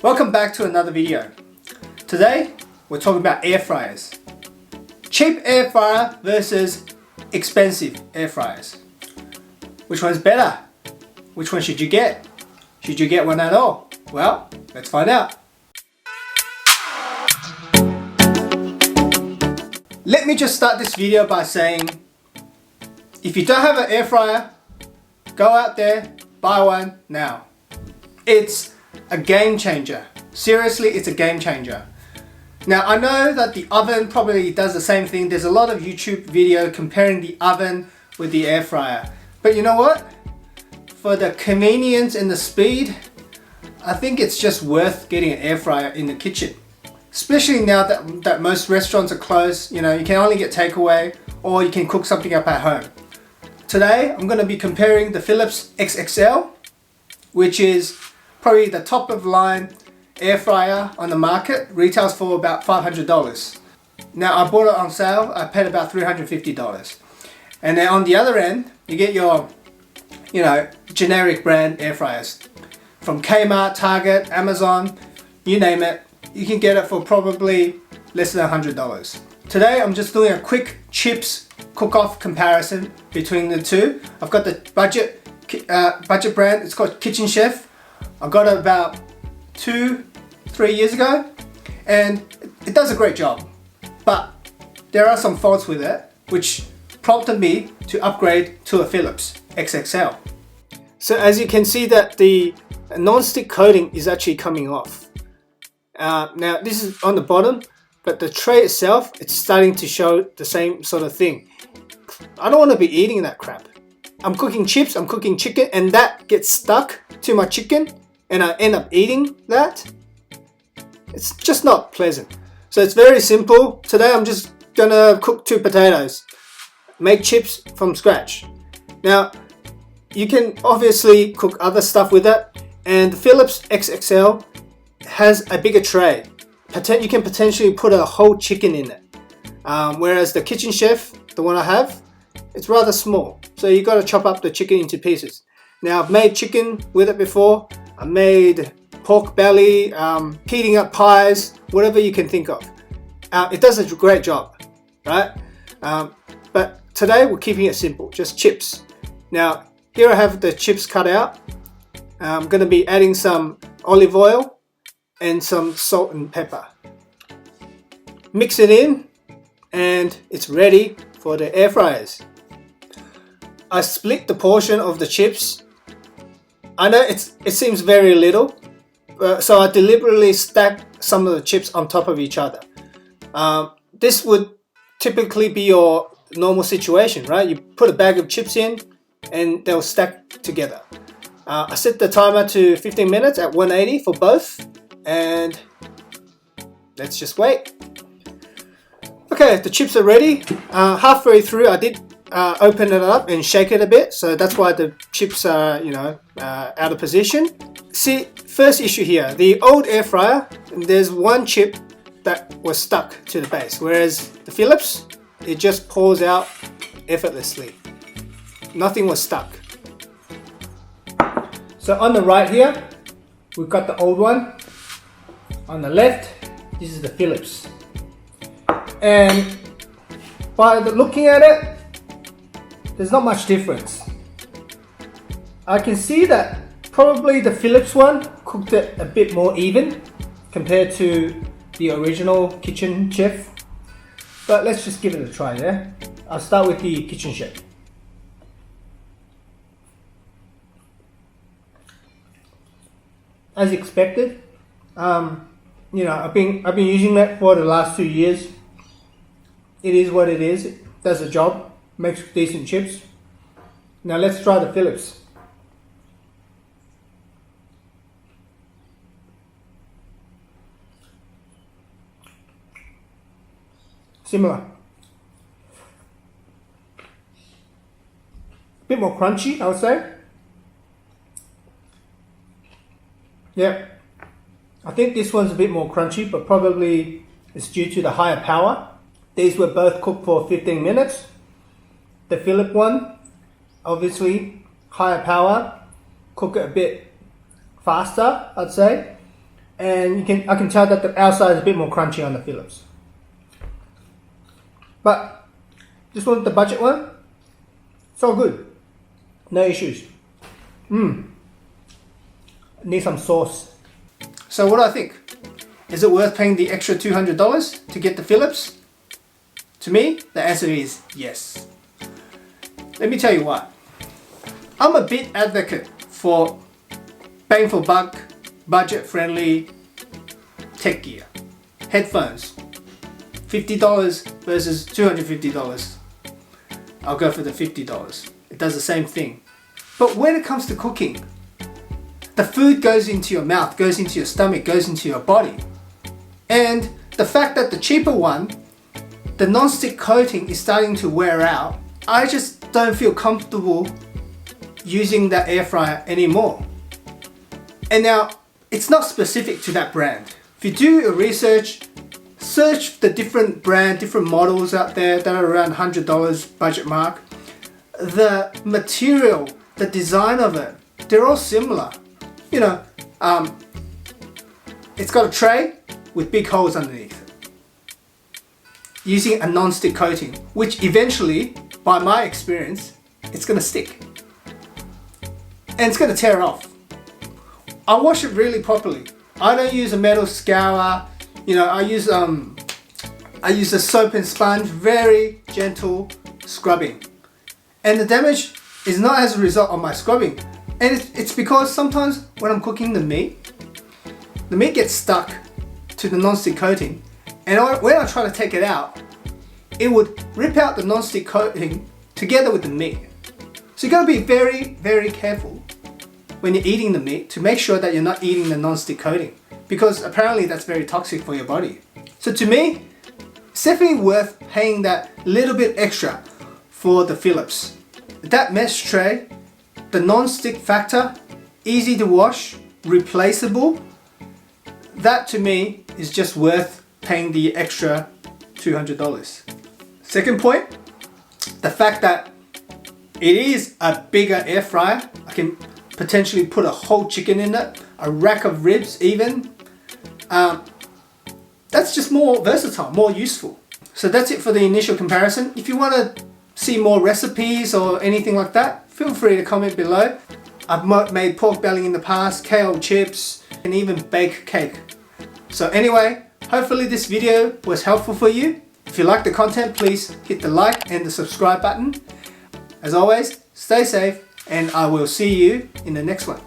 Welcome back to another video. Today we're talking about air fryers. Cheap air fryer versus expensive air fryers. Which one's better? Which one should you get? Should you get one at all? Well, let's find out. Let me just start this video by saying, if you don't have an air fryer, go out there, buy one now. It's a game changer. Seriously, it's a game changer. Now, I know that the oven probably does the same thing. There's a lot of YouTube video comparing the oven with the air fryer. But you know what? For the convenience and the speed, I think it's just worth getting an air fryer in the kitchen. Especially now that most restaurants are closed, you know, you can only get takeaway or you can cook something up at home. Today, I'm going to be comparing the Philips XXL, which is probably the top of line air fryer on the market. Retails for about $500. Now, I bought it on sale. I paid about $350. And then on the other end, you get your, you know, generic brand air fryers from Kmart, Target, Amazon, you name it. You can get it for probably less than $100. Today, I'm just doing a quick chips cook-off comparison between the two. I've got the budget brand. It's called Kitchen Chef. I got it about 2-3 years ago, and it does a great job. But there are some faults with it, which prompted me to upgrade to a Philips XXL. So as you can see that the non-stick coating is actually coming off. Now this is on the bottom, but the tray itself, it's starting to show the same sort of thing. I don't want to be eating that crap. I'm cooking chips, I'm cooking chicken, and that gets stuck to my chicken, and I end up eating that. It's just not pleasant. So it's very simple. Today I'm just gonna cook 2 potatoes, make chips from scratch. Now, you can obviously cook other stuff with it, and the Philips XXL has a bigger tray. You can potentially put a whole chicken in it. Whereas the Kitchen Chef, the one I have, it's rather small. So you gotta chop up the chicken into pieces. Now, I've made chicken with it before. I made pork belly, heating up pies, whatever you can think of. It does a great job, right? But today we're keeping it simple, just chips. Now, here I have the chips cut out. I'm gonna be adding some olive oil and some salt and pepper. Mix it in, and it's ready for the air fryers. I split the portion of the chips. I know it seems very little, so I deliberately stacked some of the chips on top of each other. This would typically be your normal situation, right? You put a bag of chips in and they'll stack together. I set the timer to 15 minutes at 180 for both, and let's just wait. Okay, the chips are ready. Halfway through, I did open it up and shake it a bit, so that's why the chips are, you know, out of position. See, first issue here, the old air fryer, there's one chip that was stuck to the base, whereas the Philips, it just pours out effortlessly. Nothing was stuck. So on the right here, we've got the old one. On the left, this is the Philips. And by looking at it, there's not much difference. I can see that probably the Philips one cooked it a bit more even compared to the original Kitchen Chef. But let's just give it a try there. I'll start with the Kitchen Chef. As expected, you know, I've been using that for the last 2 years. It is what it is. It does the job. Makes decent chips. Now let's try the Philips. Similar. A bit more crunchy, I would say. Yeah. I think this one's a bit more crunchy, but probably it's due to the higher power. These were both cooked for 15 minutes. The Philips one, obviously higher power, cook it a bit faster, I'd say. and I can tell that the outside is a bit more crunchy on the Philips. But this one, the budget one, it's all good. No issues. Need some sauce. So what do I think? Is it worth paying the extra $200 to get the Philips? To me, the answer is yes. Let me tell you why. I'm a bit advocate for bang for buck, budget friendly tech gear. Headphones, $50 versus $250. I'll go for the $50. It does the same thing. But when it comes to cooking, the food goes into your mouth, goes into your stomach, goes into your body. And the fact that the cheaper one, the non-stick coating is starting to wear out, I just don't feel comfortable using that air fryer anymore. And now, it's not specific to that brand. If you do your research, search the different brand, different models out there that are around $100 budget mark. The material, the design of it, they're all similar. You know, it's got a tray with big holes underneath, using a non-stick coating, which eventually, by my experience, it's gonna stick. And it's gonna tear off. I wash it really properly. I don't use a metal scour. You know, I use a soap and sponge, very gentle scrubbing. And the damage is not as a result of my scrubbing. And it's because sometimes when I'm cooking the meat gets stuck to the non-stick coating. And when I try to take it out, it would rip out the non-stick coating together with the meat. So you gotta be very, very careful when you're eating the meat to make sure that you're not eating the non-stick coating, because apparently that's very toxic for your body. So to me, it's definitely worth paying that little bit extra for the Philips. That mesh tray, the non-stick factor, easy to wash, replaceable, that to me is just worth paying the extra $200. Second point, the fact that it is a bigger air fryer. I can potentially put a whole chicken in it, a rack of ribs even. That's just more versatile, more useful. So that's it for the initial comparison. If you want to see more recipes or anything like that, feel free to comment below. I've made pork belly in the past, kale chips, and even baked cake. So anyway, hopefully this video was helpful for you. If you like the content, please hit the like and the subscribe button. As always, stay safe, and I will see you in the next one.